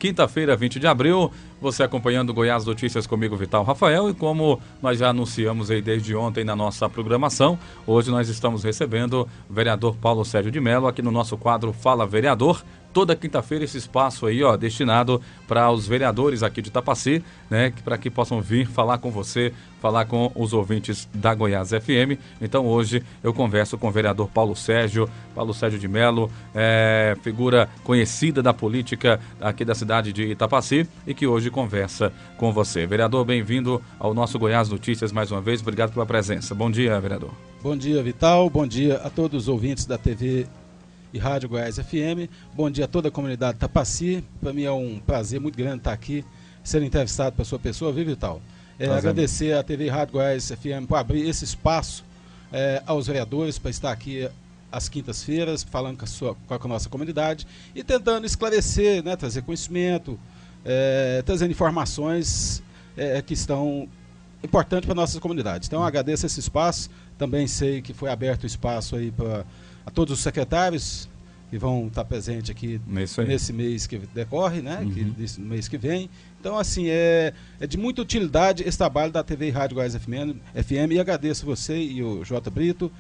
quinta-feira, 20 de abril, você acompanhando Goiás Notícias comigo, Vital Rafael, e como nós já anunciamos aí desde ontem na nossa programação, hoje nós estamos recebendo o vereador Paulo Sérgio de Mello aqui no nosso quadro Fala Vereador. Toda quinta-feira esse espaço aí, destinado para os vereadores aqui de Itapaci, né, para que possam vir falar com você, falar com os ouvintes da Goiás FM. Então hoje eu converso com o vereador Paulo Sérgio de Mello, figura conhecida da política aqui da cidade de Itapaci e que hoje conversa com você. Vereador, bem-vindo ao nosso Goiás Notícias mais uma vez, obrigado pela presença. Bom dia, vereador. Bom dia, Vital, bom dia a todos os ouvintes da TV e Rádio Goiás FM. Bom dia a toda a comunidade de Itapaci. Para mim é um prazer muito grande estar aqui, sendo entrevistado para a sua pessoa, viu, Vital? Agradecer à TV e Rádio Goiás FM por abrir esse espaço aos vereadores para estar aqui às quintas-feiras, falando com a nossa comunidade e tentando esclarecer, né, trazer conhecimento, trazendo informações que estão importantes para a nossa comunidade. Então, agradeço esse espaço. Também sei que foi aberto o espaço aí para a todos os secretários que vão estar presentes aqui nesse mês que decorre, né? No mês que vem. Então, assim, é de muita utilidade esse trabalho da TV e Rádio Goiás FM e agradeço você e o J. Brito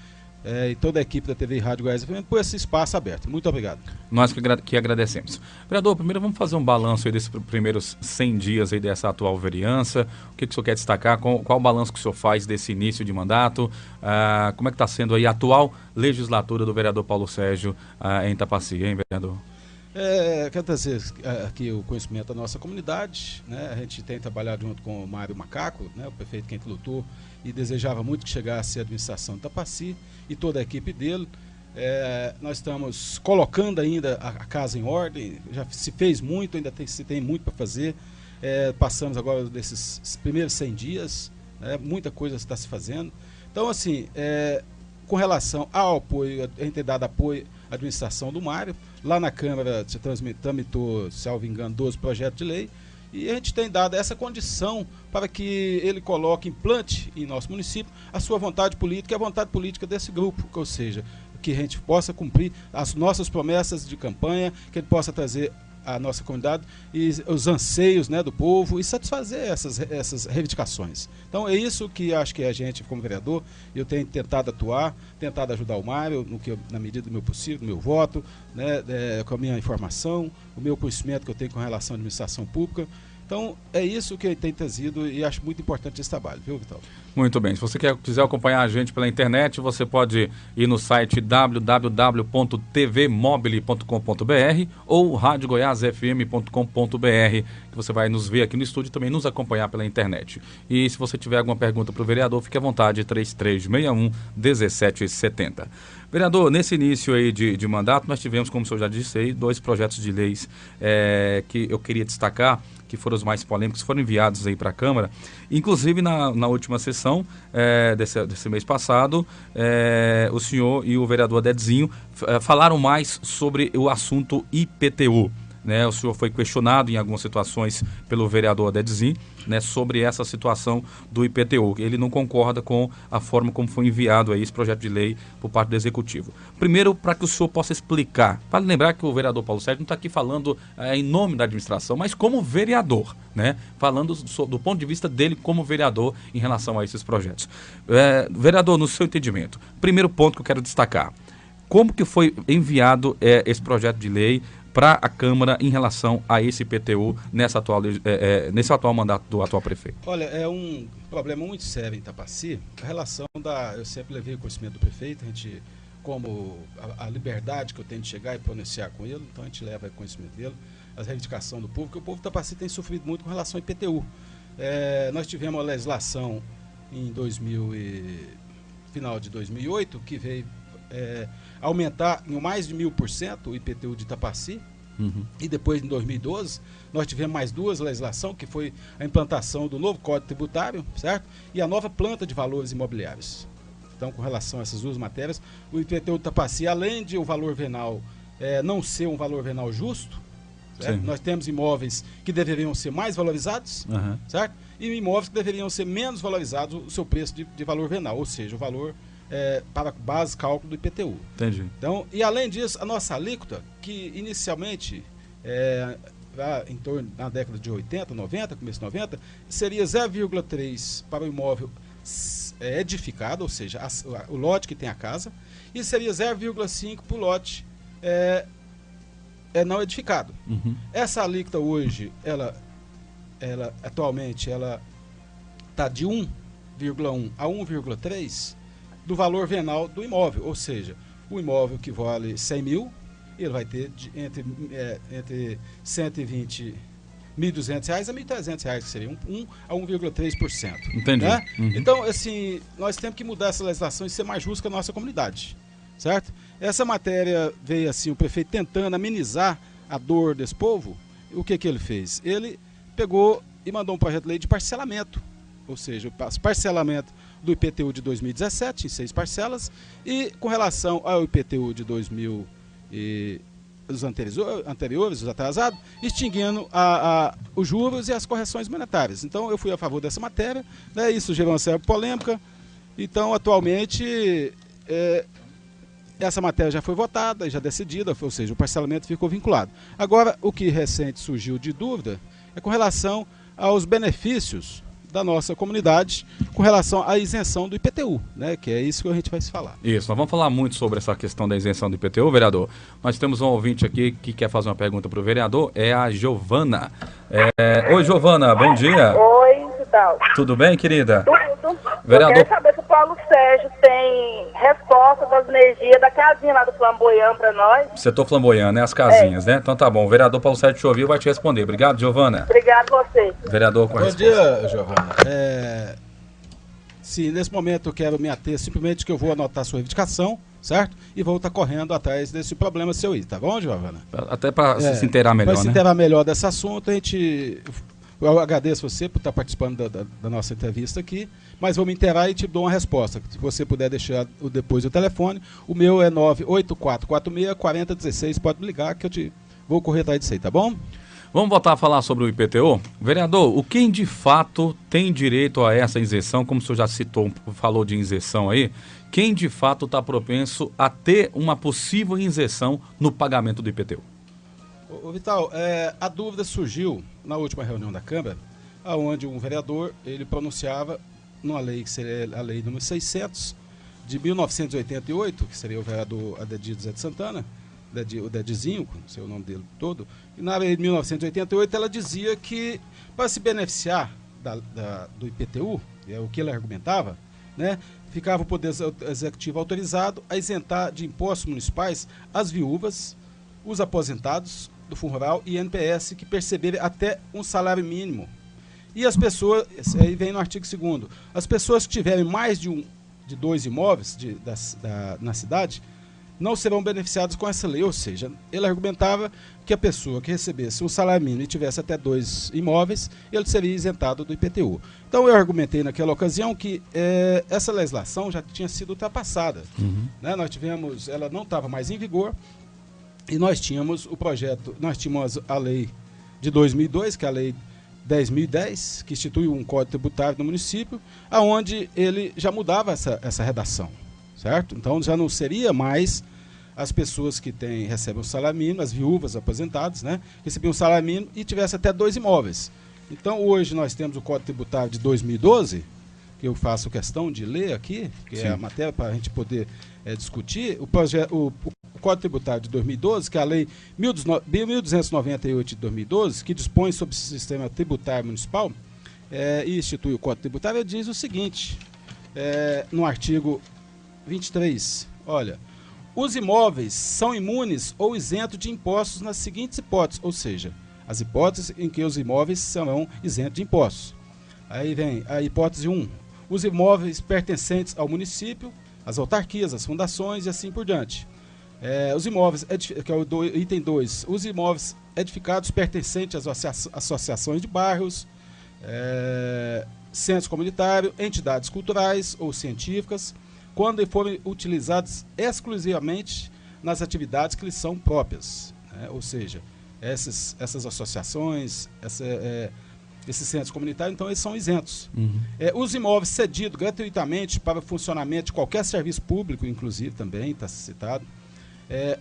e toda a equipe da TV e Rádio Goiás FM por esse espaço aberto. Muito obrigado. Nós que agradecemos. Vereador, primeiro vamos fazer um balanço aí desses primeiros 100 dias aí dessa atual vereança. O que o senhor quer destacar? Qual o balanço que o senhor faz desse início de mandato? Como é que está sendo aí a atual legislatura do vereador Paulo Sérgio em Itapaci, hein, vereador? Quero trazer aqui o conhecimento da nossa comunidade, né? A gente tem trabalhado junto com o Mário Macaco, né? O prefeito que a gente lutou e desejava muito que chegasse a administração de Itapaci e toda a equipe dele. Nós estamos colocando ainda a casa em ordem, já se fez muito, ainda se tem muito para fazer. Passamos agora desses primeiros 100 dias, né? Muita coisa está se fazendo. Então, assim, com relação ao apoio, a gente tem dado apoio à administração do Mário. Lá na Câmara se tramitou, salvo engano, 12 projetos de lei. E a gente tem dado essa condição para que ele implante em nosso município a sua vontade política e a vontade política desse grupo, ou seja, que a gente possa cumprir as nossas promessas de campanha, que ele possa trazer a nossa comunidade e os anseios, né, do povo e satisfazer essas reivindicações. Então é isso que acho que a gente, como vereador, eu tenho tentado atuar, tentado ajudar o Mário na medida do meu possível, do meu voto, né, com a minha informação, o meu conhecimento que eu tenho com relação à administração pública. Então, é isso que tem trazido e acho muito importante esse trabalho, viu, Vital? Muito bem. Se você quiser acompanhar a gente pela internet, você pode ir no site www.tvmobile.com.br ou radiogoiasfm.com.br, que você vai nos ver aqui no estúdio e também nos acompanhar pela internet. E se você tiver alguma pergunta para o vereador, fique à vontade, 3361-1770. Vereador, nesse início aí de mandato, nós tivemos, como o senhor já disse aí, 2 projetos de leis que eu queria destacar, que foram os mais polêmicos, foram enviados aí para a Câmara. Inclusive, na última sessão desse mês passado, o senhor e o vereador Adezinho falaram mais sobre o assunto IPTU. Né, o senhor foi questionado em algumas situações pelo vereador Adezinho, né, sobre essa situação do IPTU. Ele não concorda com a forma como foi enviado aí esse projeto de lei por parte do Executivo. Primeiro, para que o senhor possa explicar, vale lembrar que o vereador Paulo Sérgio não está aqui falando em nome da administração, mas como vereador, né, falando do ponto de vista dele como vereador em relação a esses projetos. Vereador, no seu entendimento, primeiro ponto que eu quero destacar, como que foi enviado esse projeto de lei para a Câmara em relação a esse IPTU nesse atual mandato do atual prefeito? Olha, é um problema muito sério em Itapaci. A relação eu sempre levei o conhecimento do prefeito, a gente, como a liberdade que eu tenho de chegar e pronunciar com ele, então a gente leva o conhecimento dele, a reivindicação do povo, porque o povo de Itapaci tem sofrido muito com relação ao IPTU. Nós tivemos uma legislação em final de 2008, que veio aumentar em mais de 1000% o IPTU de Itapaci. E depois, em 2012, nós tivemos mais 2 legislações, que foi a implantação do novo Código Tributário, certo? E a nova planta de valores imobiliários. Então, com relação a essas 2 matérias, o IPTU de Itapaci, além de o valor venal não ser um valor venal justo, certo? Nós temos imóveis que deveriam ser mais valorizados, certo? E imóveis que deveriam ser menos valorizados o seu preço de valor venal, ou seja, o valor para base cálculo do IPTU. Entendi. Então, e além disso, a nossa alíquota, que inicialmente em torno na década de 80, 90, começo de 90, seria 0,3 para o imóvel edificado, ou seja, o lote que tem a casa, e seria 0,5 para o lote não edificado. Uhum. Essa alíquota hoje, atualmente, ela está de 1,1 a 1,3 do valor venal do imóvel, ou seja, o imóvel que vale 100 mil, ele vai ter entre 120 R$1.200 a R$1.300, que seria 1 a 1,3%. Entendi. Né? Uhum. Então, assim, nós temos que mudar essa legislação e ser mais justa com a nossa comunidade, certo? Essa matéria veio assim, o prefeito tentando amenizar a dor desse povo. O que ele fez? Ele pegou e mandou um projeto de lei de parcelamento, ou seja, o parcelamento do IPTU de 2017 em 6 parcelas, e com relação ao IPTU de 2000 e os anteriores, os atrasados, extinguindo os juros e as correções monetárias. Então, eu fui a favor dessa matéria, né? Isso gerou uma certa polêmica. Então, atualmente, essa matéria já foi votada, já decidida, ou seja, o parcelamento ficou vinculado. Agora, o que recente surgiu de dúvida é com relação aos benefícios da nossa comunidade com relação à isenção do IPTU, né? Que é isso que a gente vai se falar. Isso, nós vamos falar muito sobre essa questão da isenção do IPTU, vereador. Nós temos um ouvinte aqui que quer fazer uma pergunta para o vereador, é a Giovana. Oi, Giovana, bom dia. Oi, que tal? Tudo bem, querida? Tudo. Vereador... Eu quero saber se o Paulo Sérgio tem resposta das energias da casinha lá do Flamboyant para nós. Setor Flamboyant, né? As casinhas, né? Então tá bom, o vereador Paulo Sérgio te ouviu, vai te responder. Obrigado, Giovana. Obrigado a você. Vereador com a resposta. Bom dia, Giovana. Sim, nesse momento eu quero me ater simplesmente que eu vou anotar sua reivindicação, certo? E vou estar correndo atrás desse problema seu aí, tá bom, Giovana? Até para se inteirar melhor, para se inteirar melhor desse assunto, eu agradeço você por estar participando da nossa entrevista aqui, mas vou me inteirar e te dou uma resposta. Se você puder deixar depois o telefone, o meu é 98446-4016, pode me ligar que eu vou correr atrás disso aí, tá bom? Vamos voltar a falar sobre o IPTU? Vereador, quem de fato tem direito a essa isenção, como o senhor já falou de isenção aí, quem de fato está propenso a ter uma possível isenção no pagamento do IPTU? Ô Vital, a dúvida surgiu na última reunião da Câmara, onde um vereador ele pronunciava numa lei que seria a lei número 600 de 1988, que seria o vereador Adedir Zé de Santana, o Dedizinho, não sei o nome dele todo, e na lei de 1988 ela dizia que para se beneficiar do IPTU, é o que ele argumentava, né, ficava o Poder Executivo autorizado a isentar de impostos municipais as viúvas, os aposentados do Fundo Rural e INPS que perceberem até um salário mínimo. E as pessoas, aí vem no artigo 2º, as pessoas que tiverem mais de 2 imóveis na cidade não serão beneficiadas com essa lei, ou seja, ele argumentava que a pessoa que recebesse um salário mínimo e tivesse até 2 imóveis, ele seria isentado do IPTU. Então eu argumentei naquela ocasião que essa legislação já tinha sido ultrapassada. Uhum. Né? Ela não estava mais em vigor, e nós tínhamos a lei de 2002, que é a lei 10.010, que institui um código tributário no município, aonde ele já mudava essa redação, certo? Então já não seria mais as pessoas que recebem o salário mínimo, as viúvas aposentadas, né, recebiam o salário mínimo e tivessem até 2 imóveis. Então hoje nós temos o Código Tributário de 2012, que eu faço questão de ler aqui, que Sim. é a matéria para a gente poder discutir, o Código Tributário de 2012, que é a Lei 1.298 de 2012, que dispõe sobre o sistema tributário municipal e institui o Código Tributário, diz o seguinte, no artigo 23, olha, os imóveis são imunes ou isentos de impostos nas seguintes hipóteses, ou seja, as hipóteses em que os imóveis serão isentos de impostos. Aí vem a hipótese 1, os imóveis pertencentes ao município, as autarquias, as fundações e assim por diante. Os imóveis, que é o item 2, os imóveis edificados pertencentes às associações de bairros, centros comunitários, entidades culturais ou científicas, quando forem utilizados exclusivamente nas atividades que lhes são próprias. Né? Ou seja, essas associações, esses centros comunitários, então eles são isentos. Uhum. Os imóveis cedidos gratuitamente para o funcionamento de qualquer serviço público, inclusive também está citado,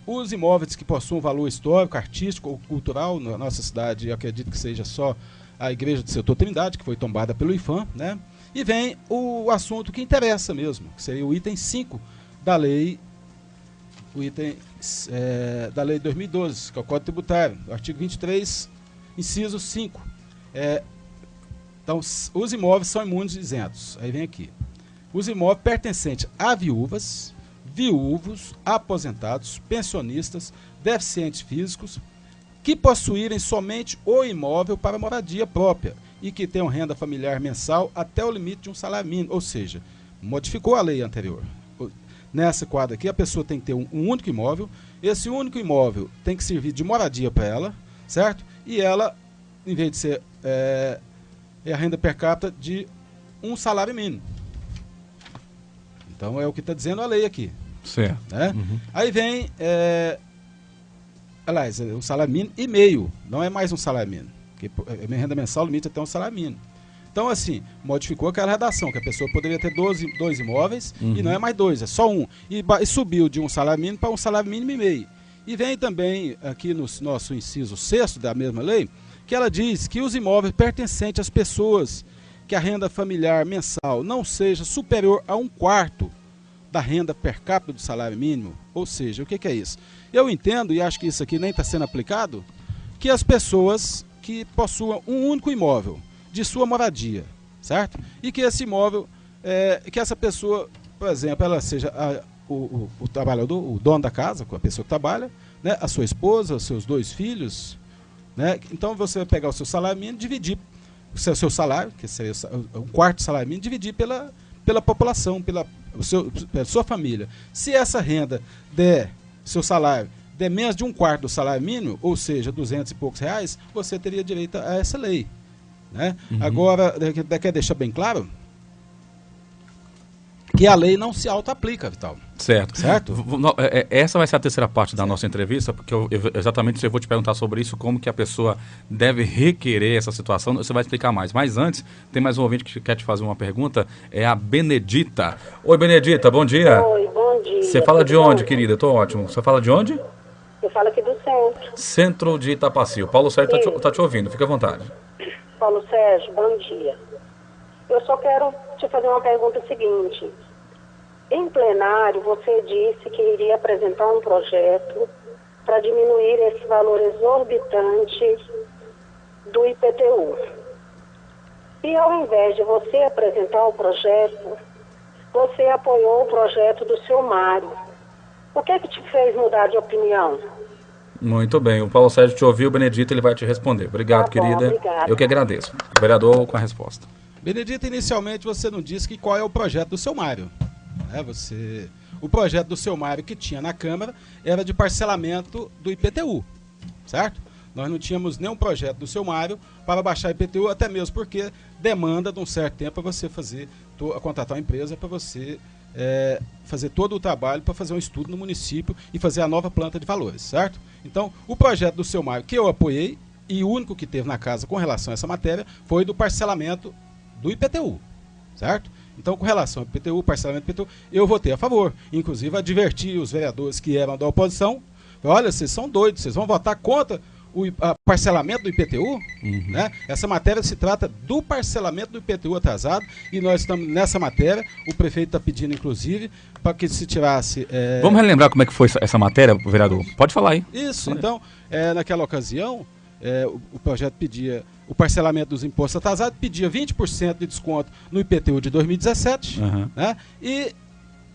Os imóveis que possuam valor histórico, artístico ou cultural, na nossa cidade, eu acredito que seja só a Igreja do Setor Trindade, que foi tombada pelo IPHAN, né? E vem o assunto que interessa mesmo, que seria o item 5 da lei, da lei de 2012, que é o Código Tributário, artigo 23, inciso 5. Então, os imóveis são imundos e isentos. Aí vem aqui. Os imóveis pertencentes a viúvas, viúvos, aposentados, pensionistas, deficientes físicos, que possuírem somente o imóvel para moradia própria e que tenham renda familiar mensal até o limite de um salário mínimo, ou seja, modificou a lei anterior. Nessa quadra aqui, a pessoa tem que ter um único imóvel, esse único imóvel tem que servir de moradia para ela, certo? E ela, em vez de ser a renda per capita de um salário mínimo. Então é o que está dizendo a lei aqui. Certo. Né? Uhum. Aí vem, aliás, um salário mínimo e meio, não é mais um salário mínimo, porque a minha renda mensal limita até um salário mínimo. Então, assim, modificou aquela redação, que a pessoa poderia ter dois imóveis, e não é mais dois, é só um. E subiu de um salário mínimo para um salário mínimo e meio. E vem também, aqui no nosso inciso 6º da mesma lei, que ela diz que os imóveis pertencentes às pessoas que a renda familiar mensal não seja superior a 1/4 da renda per capita do salário mínimo, ou seja, o que é isso? Eu entendo, e acho que isso aqui nem está sendo aplicado, que as pessoas que possuam um único imóvel de sua moradia, certo? E que esse imóvel, que essa pessoa, por exemplo, ela seja o trabalhador, o dono da casa, a pessoa que trabalha, né, a sua esposa, os seus 2 filhos, né? Então você vai pegar o seu salário mínimo, dividir o seu salário, que seria 1/4 do salário mínimo, dividir pela população, pela sua família. Se essa renda seu salário der menos de 1/4 do salário mínimo, ou seja, 200 e poucos reais, você teria direito a essa lei. Né? Agora, quer deixar bem claro que a lei não se auto-aplica, Vital. Certo. Essa vai ser a terceira parte da nossa entrevista, porque exatamente eu vou te perguntar sobre isso, como que a pessoa deve requerer essa situação, você vai explicar mais. Mas antes, tem mais um ouvinte que quer te fazer uma pergunta, é a Benedita. Oi, Benedita, bom dia. Oi, bom dia. Você fala de onde, querida? Eu tô ótimo. Você fala de onde? Eu falo aqui do centro. Centro de Itapaci. O Paulo Sérgio tá te ouvindo, fica à vontade. Paulo Sérgio, bom dia. Eu só quero te fazer uma pergunta seguinte. Em plenário, você disse que iria apresentar um projeto para diminuir esse valor exorbitante do IPTU. E ao invés de você apresentar o projeto, você apoiou o projeto do seu Mário. O que te fez mudar de opinião? Muito bem, o Paulo Sérgio te ouviu, Benedita, ele vai te responder. Obrigado, querida. Obrigada. Eu que agradeço. O vereador com a resposta. Benedita, inicialmente você não disse qual é o projeto do seu Mário. O projeto do seu Mário que tinha na Câmara era de parcelamento do IPTU, certo? Nós não tínhamos nenhum projeto do seu Mário para baixar IPTU, até mesmo porque demanda de um certo tempo para você contratar uma empresa para você fazer todo o trabalho para fazer um estudo no município e fazer a nova planta de valores, certo? Então, o projeto do seu Mário que eu apoiei e o único que teve na casa com relação a essa matéria foi do parcelamento do IPTU, certo? Então, com relação ao IPTU, parcelamento do IPTU, eu votei a favor. Inclusive, adverti os vereadores que eram da oposição, olha, vocês são doidos, vocês vão votar contra o parcelamento do IPTU? Né? Essa matéria se trata do parcelamento do IPTU atrasado e nós estamos nessa matéria, o prefeito está pedindo, inclusive, para que se tirasse... Vamos relembrar como é que foi essa matéria, vereador? Pode falar aí. Isso, então, naquela ocasião, o projeto pedia o parcelamento dos impostos atrasados, pedia 20% de desconto no IPTU de 2017, né? E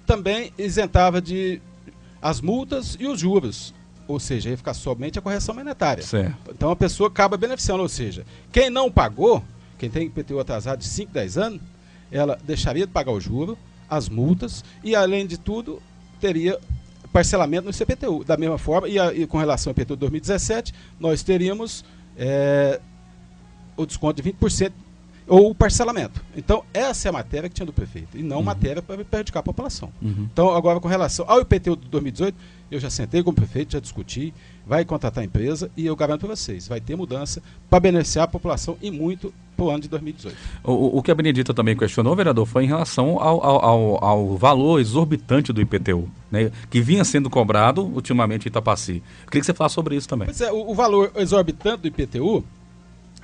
também isentava as multas e os juros, ou seja, ia ficar somente a correção monetária. Certo. Então a pessoa acaba beneficiando, ou seja, quem não pagou, quem tem IPTU atrasado de 5, 10 anos, ela deixaria de pagar o juro, as multas e, além de tudo, teria parcelamento no CPTU. Da mesma forma, e com relação ao IPTU de 2017, nós teríamos o desconto de 20% ou o parcelamento. Então, essa é a matéria que tinha do prefeito, e não matéria para prejudicar a população. Então, agora, com relação ao IPTU de 2018, eu já sentei com o prefeito, já discuti, vai contratar a empresa, e eu garanto para vocês, vai ter mudança para beneficiar a população e muito para o ano de 2018. O que a Benedita também questionou, vereador, foi em relação ao valor exorbitante do IPTU, né, que vinha sendo cobrado ultimamente em Itapaci. Eu queria que você falasse sobre isso também. Pois é, o valor exorbitante do IPTU,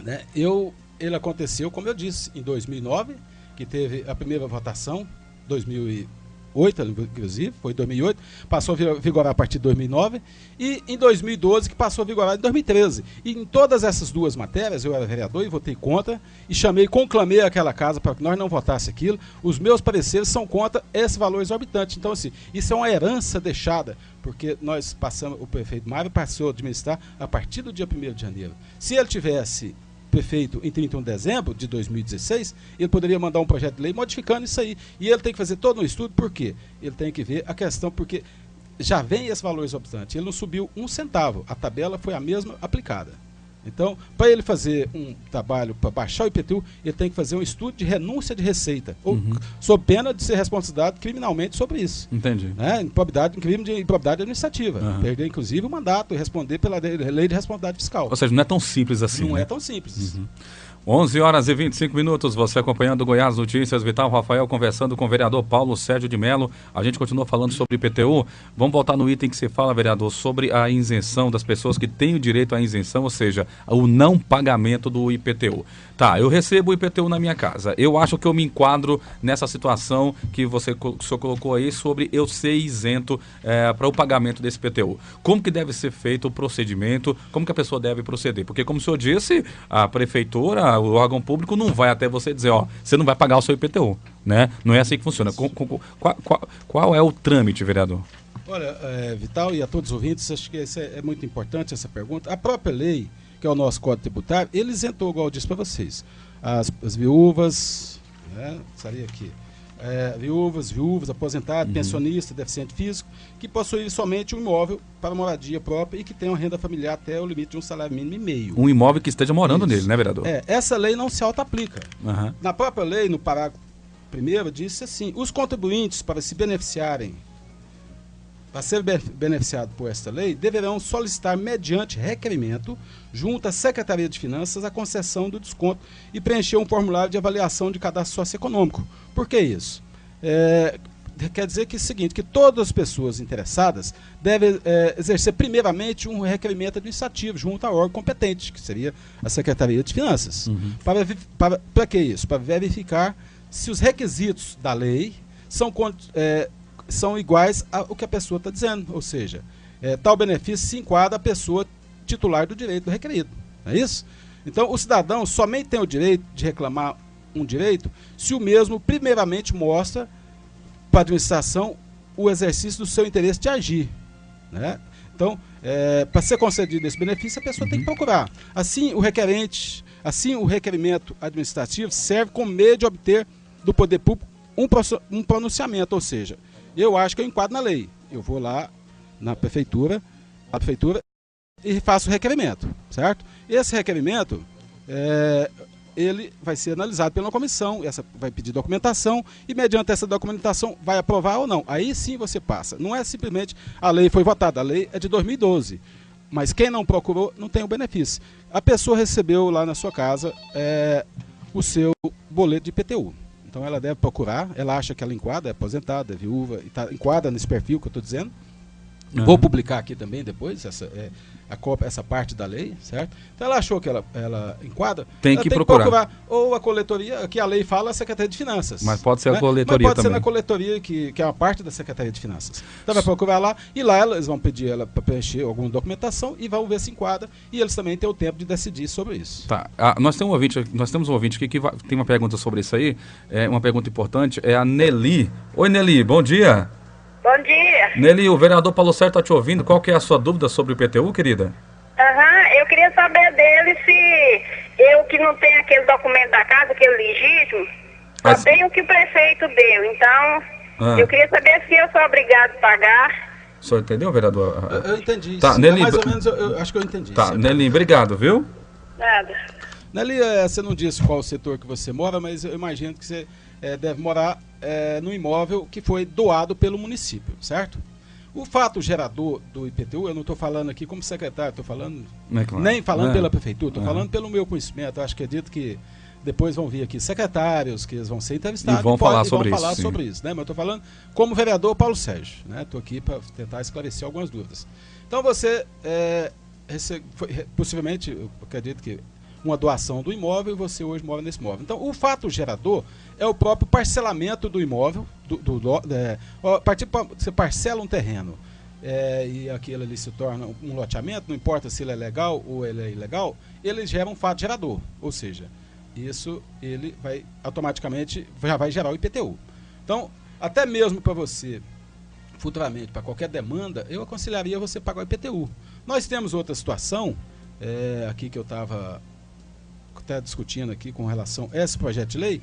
né, ele aconteceu, como eu disse, em 2009, que teve a primeira votação, 2008, inclusive, foi 2008, passou a vigorar a partir de 2009, e em 2012, que passou a vigorar em 2013. E em todas essas duas matérias, eu era vereador e votei contra, e conclamei aquela casa para que nós não votasse aquilo. Os meus pareceres são contra esse valor exorbitante. Então, assim, isso é uma herança deixada, porque nós passamos, o prefeito Mário passou a administrar a partir do dia 1º de janeiro. Se ele tivesse prefeito em 31 de dezembro de 2016, ele poderia mandar um projeto de lei modificando isso aí. E ele tem que fazer todo um estudo, por quê? Ele tem que ver a questão, porque já vem esse valor exorbitante. Ele não subiu um centavo, a tabela foi a mesma aplicada. Então, para ele fazer um trabalho para baixar o IPTU, ele tem que fazer um estudo de renúncia de receita, ou sob pena de ser responsabilizado criminalmente sobre isso. Entendi. Né? Crime de improbidade administrativa. Perder, inclusive, o mandato e responder pela lei de responsabilidade fiscal. Ou seja, não é tão simples assim. Não né? é tão simples. 11h25, você acompanhando o Goiás Notícias, Vital Rafael conversando com o vereador Paulo Sérgio de Mello. A gente continua falando sobre IPTU. Vamos voltar no item que você fala, vereador, sobre a isenção das pessoas que têm o direito à isenção, ou seja, o não pagamento do IPTU. Tá, eu recebo o IPTU na minha casa. Eu acho que eu me enquadro nessa situação que o senhor colocou aí sobre eu ser isento para o pagamento desse IPTU. Como que deve ser feito o procedimento? Como que a pessoa deve proceder? Porque, como o senhor disse, a prefeitura, o órgão público não vai até você dizer, ó, você não vai pagar o seu IPTU, né? Não é assim que funciona. Qual é o trâmite, vereador? Olha, Vital e a todos os ouvintes, acho que é muito importante essa pergunta. A própria lei, que é o nosso Código Tributário, ele isentou, igual eu disse para vocês, as viúvas, né, estaria aqui, viúvas, aposentados, pensionistas, deficiente físico, que possuem somente um imóvel para moradia própria e que tenham renda familiar até o limite de um salário mínimo e meio. Um imóvel que esteja morando nele, né, vereador? Essa lei não se auto-aplica. Na própria lei, no parágrafo 1º, disse assim, os contribuintes para se beneficiarem, para ser beneficiado por esta lei, deverão solicitar mediante requerimento, junto à Secretaria de Finanças, a concessão do desconto e preencher um formulário de avaliação de cadastro socioeconômico. Por que isso? Quer dizer que é o seguinte, que todas as pessoas interessadas devem exercer primeiramente um requerimento administrativo junto ao órgão competente, que seria a Secretaria de Finanças. Para que isso? Para verificar se os requisitos da lei são iguais ao que a pessoa está dizendo, ou seja, tal benefício se enquadra a pessoa titular do direito requerido, não é isso? Então, o cidadão somente tem o direito de reclamar um direito se o mesmo primeiramente mostra para a administração o exercício do seu interesse de agir, né? Então, para ser concedido esse benefício, a pessoa tem que procurar. Assim, o requerimento administrativo serve como meio de obter do poder público um pronunciamento, ou seja, eu acho que eu enquadro na lei. Eu vou lá na prefeitura, e faço o requerimento, certo? Esse requerimento, ele vai ser analisado pela comissão, essa vai pedir documentação, e mediante essa documentação vai aprovar ou não. Aí sim você passa. Não é simplesmente a lei foi votada, a lei é de 2012. Mas quem não procurou não tem o benefício. A pessoa recebeu lá na sua casa o seu boleto de IPTU. Então ela deve procurar, ela acha que ela enquadra, é aposentada, é viúva, enquadra nesse perfil que eu estou dizendo. Vou publicar aqui também depois essa parte da lei, certo? Então ela achou que ela enquadra, tem que procurar ou a coletoria, que a lei fala, a Secretaria de Finanças. Mas pode ser a coletoria também. Pode ser também. Na coletoria, que é uma parte da Secretaria de Finanças. Então vai procurar lá, e lá eles vão pedir ela para preencher alguma documentação e vão ver se enquadra, e eles também têm o tempo de decidir sobre isso. Tá. Nós temos um ouvinte aqui que tem uma pergunta sobre isso aí, uma pergunta importante, é a Nelly. Oi, Nelly, bom dia. Bom dia. Nelly, o vereador Paulo Sérgio está te ouvindo. Qual que é a sua dúvida sobre o IPTU, querida? Eu queria saber dele se eu que não tenho aquele documento da casa, aquele legítimo, só tenho o que o prefeito deu. Então, eu queria saber se eu sou obrigado a pagar. O senhor entendeu, vereador? Eu entendi. Tá, Nelly, mais ou menos eu acho que eu entendi. Tá, Nelly, obrigado, viu? Nada. Nelly, você não disse qual setor que você mora, mas eu imagino que você deve morar no imóvel que foi doado pelo município, certo? O fato gerador do IPTU, eu não estou falando aqui como secretário, estou falando, nem falando pela prefeitura, estou falando pelo meu conhecimento. Eu acho que é dito que depois vão vir aqui secretários, que eles vão ser entrevistados e vão falar sobre isso. Né? Mas eu estou falando como vereador Paulo Sérgio. Estou aqui para tentar esclarecer algumas dúvidas. Então você, possivelmente, eu acredito que uma doação do imóvel e você hoje mora nesse imóvel. Então o fato gerador é o próprio parcelamento do imóvel. Você parcela um terreno. E aquilo ali se torna um loteamento, não importa se ele é legal ou ele é ilegal, ele gera um fato gerador, ou seja, isso ele vai automaticamente, já vai gerar o IPTU. Então, até mesmo para você, futuramente, para qualquer demanda, eu aconselharia você pagar o IPTU. Nós temos outra situação, aqui que eu estava até discutindo aqui com relação a esse projeto de lei,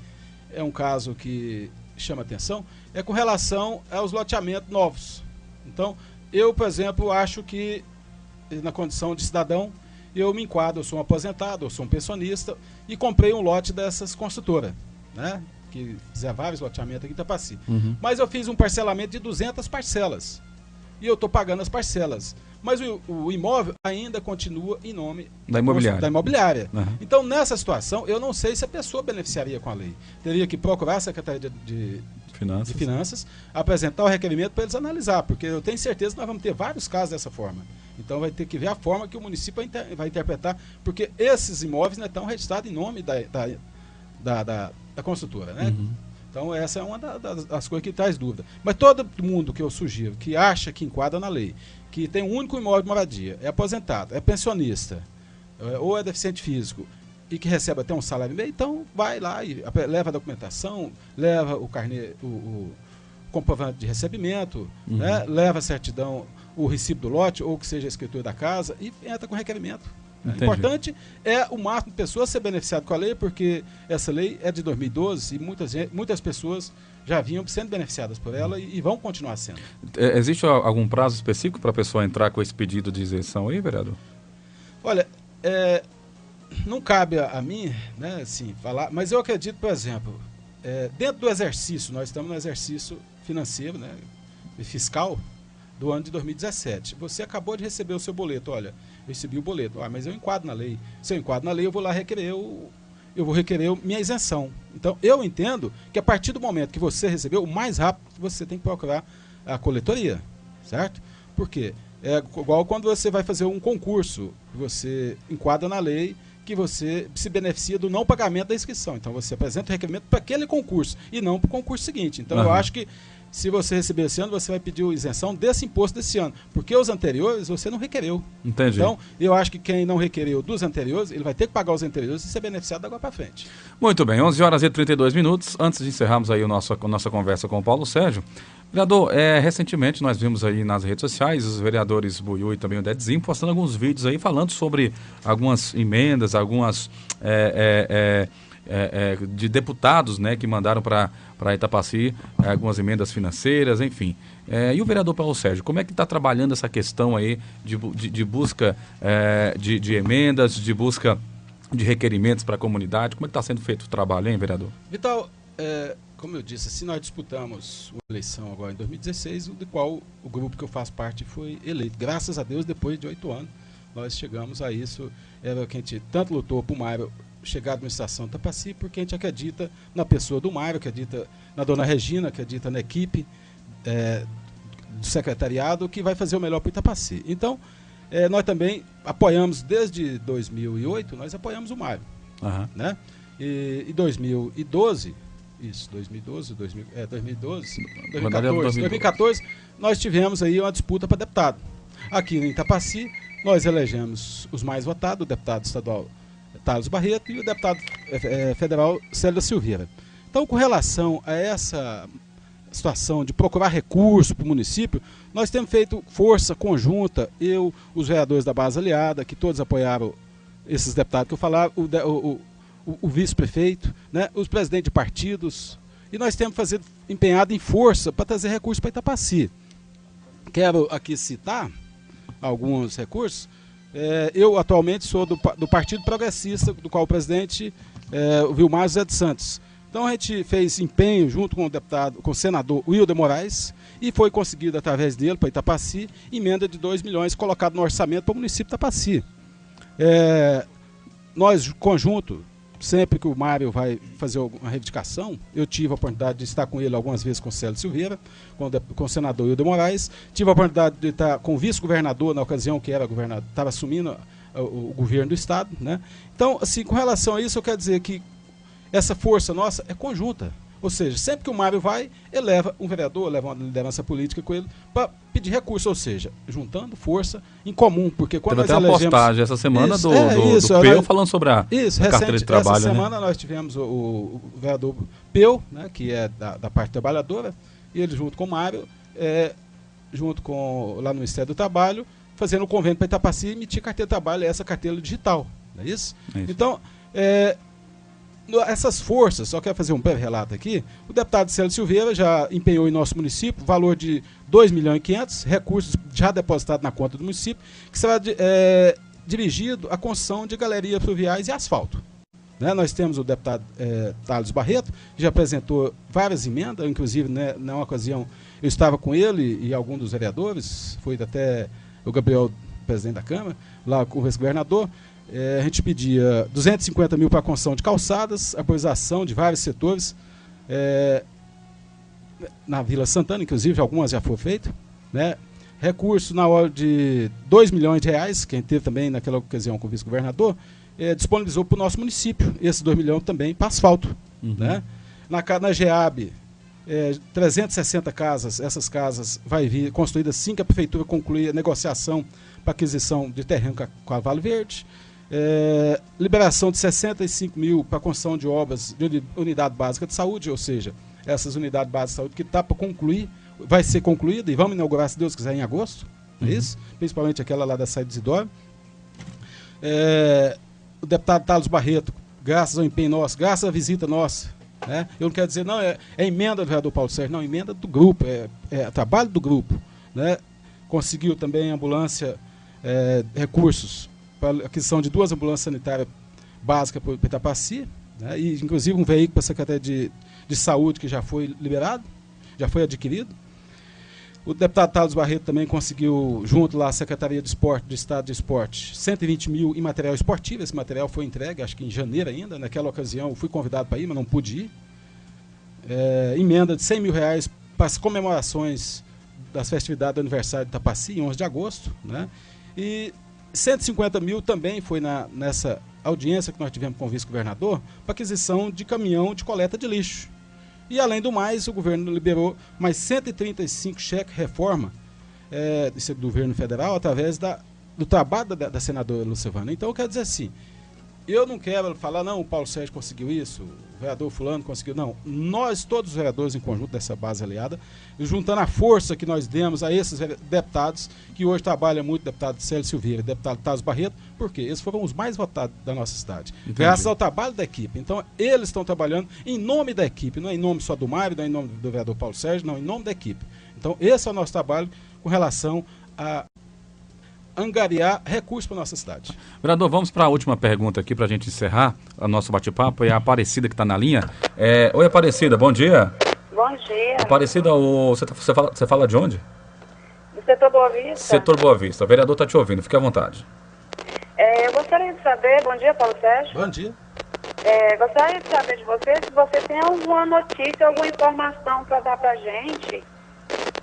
é um caso que chama atenção, é com relação aos loteamentos novos. Então, eu, por exemplo, acho que na condição de cidadão, eu me enquadro, eu sou um aposentado, eu sou um pensionista e comprei um lote dessas construtoras, né? Que fizeram vários loteamentos aqui em Itapaci. Mas eu fiz um parcelamento de 200 parcelas e eu estou pagando as parcelas. Mas o imóvel ainda continua em nome da imobiliária. Então, nessa situação, eu não sei se a pessoa beneficiaria com a lei. Teria que procurar a Secretaria de Finanças, apresentar o requerimento para eles analisar, porque eu tenho certeza que nós vamos ter vários casos dessa forma. Então vai ter que ver a forma que o município vai interpretar, porque esses imóveis estão registrados em nome da construtora, né? Então essa é uma das coisas que traz dúvida. Mas todo mundo que eu sugiro, que acha que enquadra na lei, que tem um único imóvel de moradia, é aposentado, é pensionista, ou é deficiente físico, e que recebe até um salário e meio, então vai lá e leva a documentação, leva o carnê, o comprovante de recebimento, né? Leva a certidão, o recibo do lote, ou que seja a escritura da casa, e entra com requerimento. O importante é o máximo de pessoas ser beneficiado com a lei, porque essa lei é de 2012 e muitas pessoas já vinham sendo beneficiadas por ela e vão continuar sendo. Existe algum prazo específico para a pessoa entrar com esse pedido de isenção aí, vereador? Olha, não cabe a mim, né, assim, falar, mas eu acredito, por exemplo, dentro do exercício, nós estamos no exercício financeiro, né, fiscal do ano de 2017. Você acabou de receber o seu boleto, olha, eu recebi o boleto, mas eu enquadro na lei. Se eu enquadro na lei, eu vou lá requerer minha isenção. Então, eu entendo que a partir do momento que você recebeu, o mais rápido você tem que procurar a coletoria, certo? Por quê? É igual quando você vai fazer um concurso, você enquadra na lei que você se beneficia do não pagamento da inscrição. Então, você apresenta o requerimento para aquele concurso e não para o concurso seguinte. Então, eu acho que se você receber esse ano, você vai pedir a isenção desse imposto desse ano, porque os anteriores você não requereu. Entendi. Então, eu acho que quem não requereu dos anteriores, ele vai ter que pagar os anteriores e ser beneficiado da agora para frente. Muito bem, 11 horas e 32 minutos. Antes de encerrarmos aí a nossa conversa com o Paulo Sérgio, vereador, recentemente nós vimos aí nas redes sociais os vereadores Buiú e também o Dedzinho postando alguns vídeos aí falando sobre algumas emendas, algumas de deputados, né, que mandaram para Itapaci algumas emendas financeiras, enfim. E o vereador Paulo Sérgio, como é que está trabalhando essa questão aí de busca de emendas, de busca de requerimentos para a comunidade? Como é que está sendo feito o trabalho, hein, vereador? Vital, como eu disse, assim, nós disputamos uma eleição agora em 2016, do qual o grupo que eu faço parte foi eleito. Graças a Deus, depois de 8 anos, nós chegamos a isso. Era que a gente tanto lutou para o Mário chegar à administração de Itapaci, porque a gente acredita na pessoa do Mário, acredita na dona Regina, acredita na equipe do secretariado que vai fazer o melhor para Itapaci. Então, nós também apoiamos, desde 2008, nós apoiamos o Mário. Né? E 2012, 2014, nós tivemos aí uma disputa para deputado. Aqui em Itapaci, nós elegemos os mais votados, o deputado estadual Thales Barreto e o deputado federal Célio da Silveira. Então, com relação a essa situação de procurar recurso para o município, nós temos feito força conjunta, os vereadores da base aliada, que todos apoiaram esses deputados que eu falava, o vice-prefeito, né, os presidentes de partidos, e nós temos empenhado em força para trazer recursos para Itapaci. Quero aqui citar alguns recursos. Eu atualmente sou do Partido Progressista, do qual o presidente o Vilmar José de Santos. Então a gente fez empenho junto com o senador Wilder Moraes, e foi conseguido através dele para Itapaci emenda de 2 milhões colocado no orçamento para o município de Itapaci. Nós, conjunto, sempre que o Mário vai fazer uma reivindicação, eu tive a oportunidade de estar com ele algumas vezes com o Célio Silveira, com o senador Hildo Moraes, tive a oportunidade de estar com o vice-governador na ocasião que era governador, estava assumindo o governo do Estado, né? Então, assim, com relação a isso, eu quero dizer que essa força nossa é conjunta. Ou seja, sempre que o Mário vai, ele leva um vereador, leva uma liderança política com ele para pedir recurso, ou seja, juntando força em comum, porque quando Teve nós até uma postagem essa semana do Peu falando sobre a carteira de trabalho. Essa semana nós tivemos o vereador Peu, né, que é da parte trabalhadora, e ele junto com o Mário, lá no Ministério do Trabalho, fazendo um convênio para Itapaci e emitir carteira de trabalho, essa carteira digital, não é isso? Então, essas forças, só quero fazer um breve relato aqui, o deputado Célio Silveira já empenhou em nosso município valor de R$2.500.000, recursos já depositados na conta do município, que será dirigido à construção de galerias fluviais e asfalto. Né? Nós temos o deputado Thales Barreto, que já apresentou várias emendas, inclusive, né, na ocasião eu estava com ele e alguns dos vereadores, foi até o Gabriel, presidente da Câmara, lá com o vice-governador. A gente pedia 250 mil para a construção de calçadas, arborização de vários setores, na Vila Santana, inclusive, algumas já foram feitas, né? Recurso na hora de R$2 milhões, que a gente teve também naquela ocasião com o vice-governador, disponibilizou para o nosso município, esses 2 milhões também para asfalto. Né? Na GEAB, 360 casas, essas casas vai vir construídas assim que a prefeitura concluir a negociação para aquisição de terreno com a Vale Verde. Liberação de 65 mil para construção de obras de unidade básica de saúde, ou seja, essas unidades básicas de saúde que está para concluir, vai ser concluída e vamos inaugurar, se Deus quiser, em agosto, é isso? Principalmente aquela lá da saída de Isidoro. O deputado Thales Barreto, graças ao empenho nosso, graças à visita nossa, né? Eu não quero dizer, não, é emenda do vereador Paulo Sérgio, não, emenda do grupo, é trabalho do grupo, né? Conseguiu também ambulância, recursos para a aquisição de 2 ambulâncias sanitárias básicas para o Itapaci, né? E inclusive um veículo para a Secretaria de Saúde que já foi liberado, já foi adquirido. O deputado Thales Barreto também conseguiu, junto lá à Secretaria de Esporte, do Estado de Esporte, 120 mil em material esportivo. Esse material foi entregue, acho que em janeiro ainda. Naquela ocasião eu fui convidado para ir, mas não pude ir. Emenda de R$100 mil para as comemorações das festividades do aniversário de Itapaci, em 11 de agosto. Né? E 150 mil também foi nessa audiência que nós tivemos com o vice-governador para aquisição de caminhão de coleta de lixo. E, além do mais, o governo liberou mais 135 cheques reforma desse governo federal através do trabalho da senadora Lucevana. Então, eu quero dizer assim, eu não quero falar, não, o Paulo Sérgio conseguiu isso, o vereador fulano conseguiu, não. Nós, todos os vereadores em conjunto dessa base aliada, juntando a força que nós demos a esses deputados, que hoje trabalham muito, deputado Célio Silveira, deputado Thales Barreto, porque eles foram os mais votados da nossa cidade. Entendi. Graças ao trabalho da equipe. Então, eles estão trabalhando em nome da equipe, não é em nome só do Mário, não é em nome do vereador Paulo Sérgio, não, em nome da equipe. Então, esse é o nosso trabalho com relação a angariar recursos para a nossa cidade. Vereador, vamos para a última pergunta aqui para a gente encerrar o nosso bate-papo. É a Aparecida que está na linha. Oi, Aparecida, bom dia. Bom dia. Aparecida, você fala de onde? Do setor Boa Vista. Setor Boa Vista. O vereador está te ouvindo, fique à vontade. Eu gostaria de saber, bom dia, Paulo Sérgio. Bom dia. Gostaria de saber de você se você tem alguma notícia, alguma informação para dar para a gente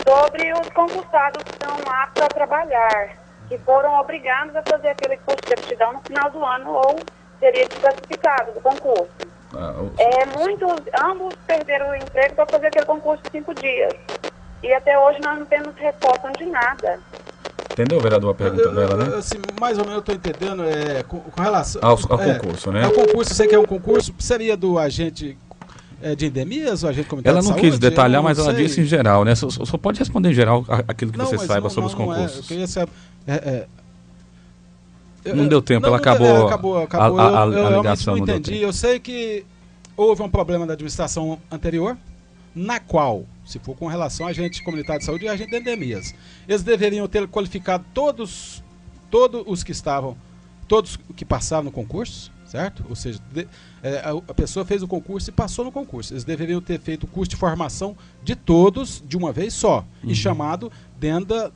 sobre os concursados que estão aptos a trabalhar, que foram obrigados a fazer aquele curso de aptidão no final do ano ou seria desclassificado do concurso. Ambos perderam o emprego para fazer aquele concurso de 5 dias. E até hoje nós não temos resposta de nada. Entendeu, vereador, a pergunta dela, né? Assim, mais ou menos eu estou entendendo com relação ao concurso, né? O concurso, sei que é um concurso, seria do agente de endemias, o agente comunitário de saúde? Ela não quis detalhar, mas ela disse em geral, né? Só pode responder em geral aquilo que você saiba sobre os concursos. Eu queria saber... não deu tempo, ela acabou a ligação. Não entendi. Eu sei que houve um problema da administração anterior, na qual, se for com relação a agente comunitário de saúde e agente de endemias, eles deveriam ter qualificado todos os que estavam, todos que passaram no concurso, certo? Ou seja, a pessoa fez o concurso e passou no concurso. Eles deveriam ter feito o curso de formação de todos de uma vez só e chamado dentro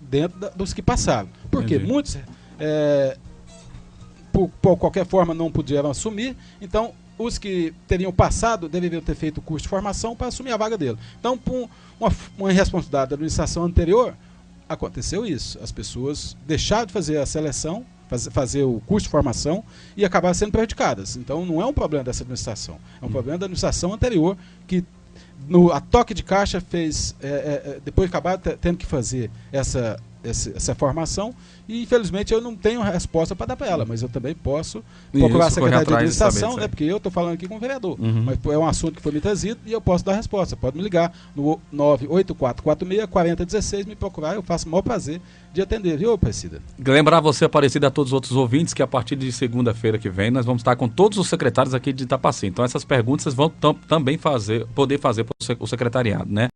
dos que passaram. Porque muitos, por qualquer forma, não puderam assumir. Então, os que teriam passado deveriam ter feito o curso de formação para assumir a vaga dele. Então, por uma irresponsabilidade da administração anterior, aconteceu isso. As pessoas deixaram de fazer a seleção, fazer o curso de formação e acabaram sendo prejudicadas. Então, não é um problema dessa administração, é um problema da administração anterior que, a toque de caixa, fez, depois acabaram tendo que fazer essa formação e, infelizmente, eu não tenho resposta para dar para ela, mas eu também posso procurar a Secretaria de Administração, né, porque eu estou falando aqui com o vereador, mas é um assunto que foi me trazido e eu posso dar a resposta. Pode me ligar no 98446-4016, me procurar, eu faço o maior prazer de atender, viu, Aparecida? Lembrar você, Aparecida, a todos os outros ouvintes, que a partir de segunda-feira que vem nós vamos estar com todos os secretários aqui de Itapaci. Então essas perguntas vocês vão também poder fazer para o secretariado, né?